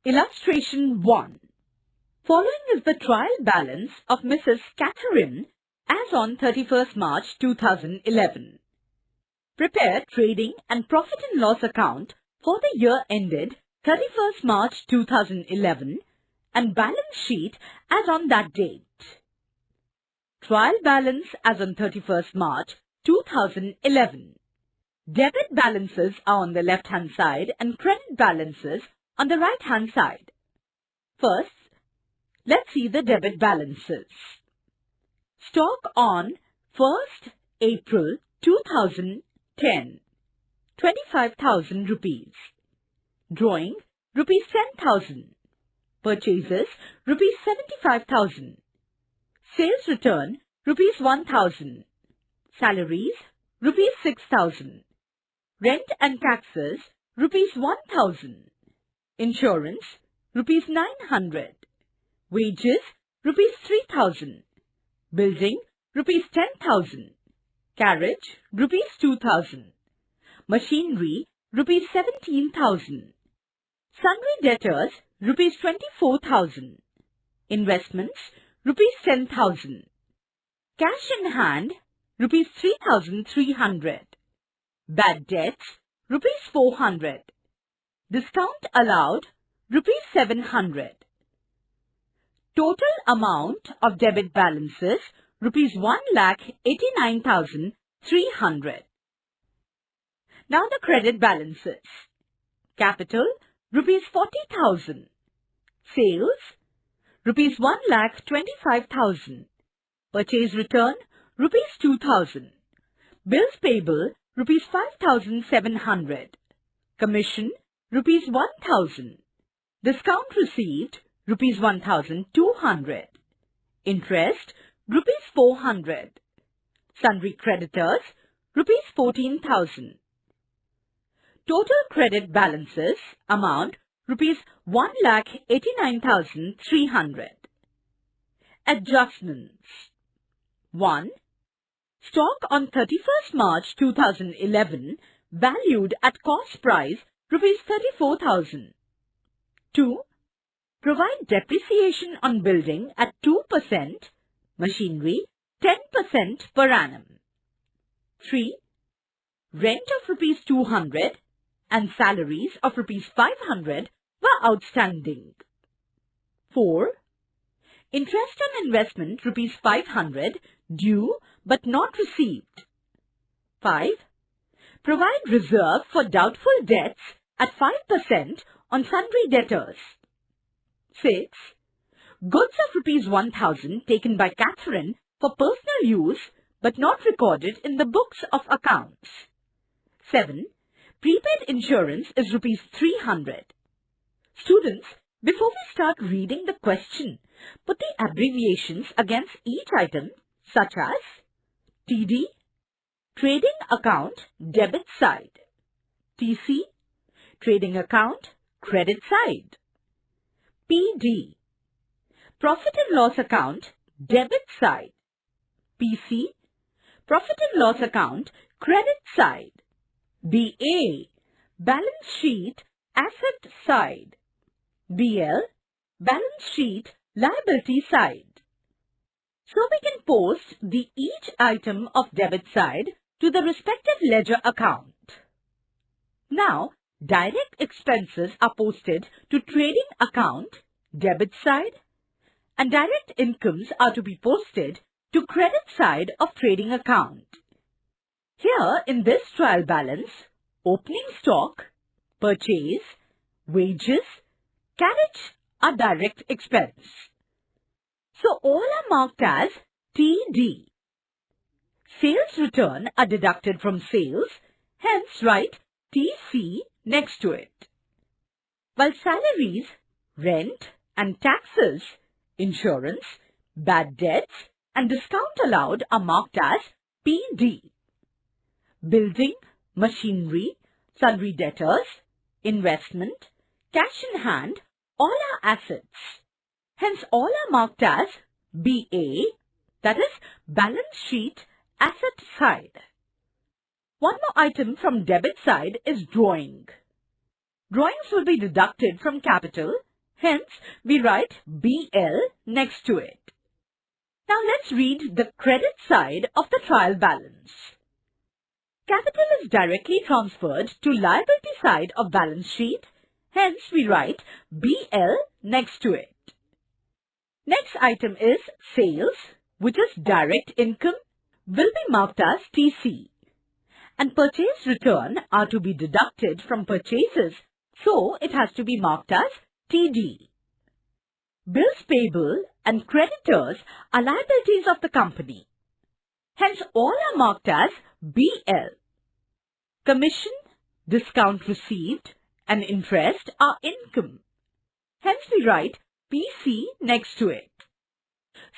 Illustration 1. Following is the trial balance of Mrs. Catherine as on 31st March 2011. Prepare trading and profit and loss account for the year ended 31st March 2011 and balance sheet as on that date. Trial balance as on 31st March 2011. Debit balances are on the left-hand side and credit balances on the right-hand side. First, let's see the debit balances. Stock on 1st April 2010, 25,000 rupees. Drawing, rupees 10,000. Purchases, rupees 75,000. Sales return, rupees 1,000. Salaries, rupees 6,000. Rent and taxes, rupees 1,000. Insurance, rupees 900. Wages, rupees 3,000. Building, rupees 10,000. Carriage, rupees 2,000. Machinery, rupees 17,000. Sundry debtors, rupees 24,000. Investments, rupees 10,000. Cash in hand, rupees 3,300. Bad debts, rupees 400. Discount allowed, rupees 700. Total amount of debit balances, rupees 1,89,300. Now the credit balances. Capital, rupees 40,000. Sales, rupees 1,25,000. Purchase return, rupees 2,000. Bills payable, rupees 5,700. Commission, rupees 1,000. Discount received, rupees 1,200. Interest, rupees 400. Sundry creditors, rupees 14,000. Total credit balances amount rupees 1,89,300. Adjustments. 1. Stock on 31st March 2011 valued at cost price rupees 34,000. 2. Provide depreciation on building at 2%, machinery 10% per annum. 3. Rent of rupees 200 and salaries of rupees 500 were outstanding. 4. Interest on investment rupees 500 due but not received. 5. Provide reserve for doubtful debts at 5% on sundry debtors. 6. Goods of rupees 1,000 taken by Catherine for personal use but not recorded in the books of accounts. 7. Prepaid insurance is rupees 300. Students, before we start reading the question, put the abbreviations against each item such as TD, trading account, debit side. TC, trading account, credit side. PD, profit and loss account, debit side. PC, profit and loss account, credit side. BA, balance sheet, asset side. BL, balance sheet, liability side. So we can post each item of debit side to the respective ledger account. Now, direct expenses are posted to trading account, debit side, and direct incomes are to be posted to credit side of trading account. Here in this trial balance, opening stock, purchase, wages, carriage are direct expense. So all are marked as TD. Sales return are deducted from sales, hence write TC next to it. While salaries, rent and taxes, insurance, bad debts and discount allowed are marked as PD. Building, machinery, sundry debtors, investment, cash in hand, all are assets. Hence all are marked as BA, that is balance sheet asset side. One more item from debit side is drawing. Drawings will be deducted from capital Hence, we write BL next to it. Now let's read the credit side of the trial balance. Capital is directly transferred to liability side of balance sheet. Hence, we write BL next to it. Next item is sales, which is direct income, will be marked as TC. And purchase return are to be deducted from purchases, so it has to be marked as TD. Bills payable and creditors are liabilities of the company. Hence, all are marked as BL. Commission, discount received, and interest are income. Hence, we write PC next to it.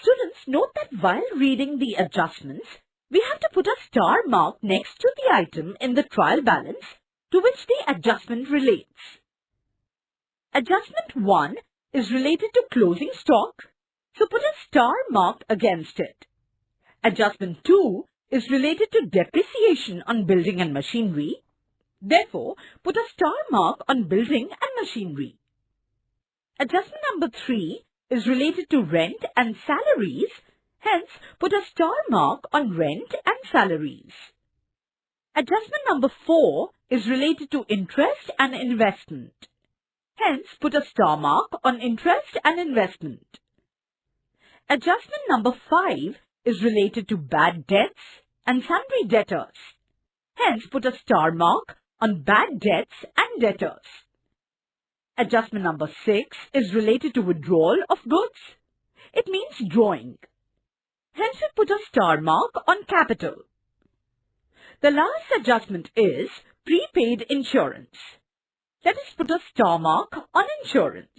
Students, note that while reading the adjustments, we have to put a star mark next to the item in the trial balance to which the adjustment relates. Adjustment 1 is related to closing stock, so put a star mark against it. Adjustment 2 is related to depreciation on building and machinery. Therefore, put a star mark on building and machinery. Adjustment number 3 is related to rent and salaries. Hence, put a star mark on rent and salaries. Adjustment number 4 is related to interest and investment. Hence, put a star mark on interest and investment. Adjustment number 5 is related to bad debts and sundry debtors. Hence, put a star mark on bad debts and debtors. Adjustment number 6 is related to withdrawal of goods. It means drawing. Hence, we put a star mark on capital. The last adjustment is prepaid insurance. Let us put a star mark on insurance.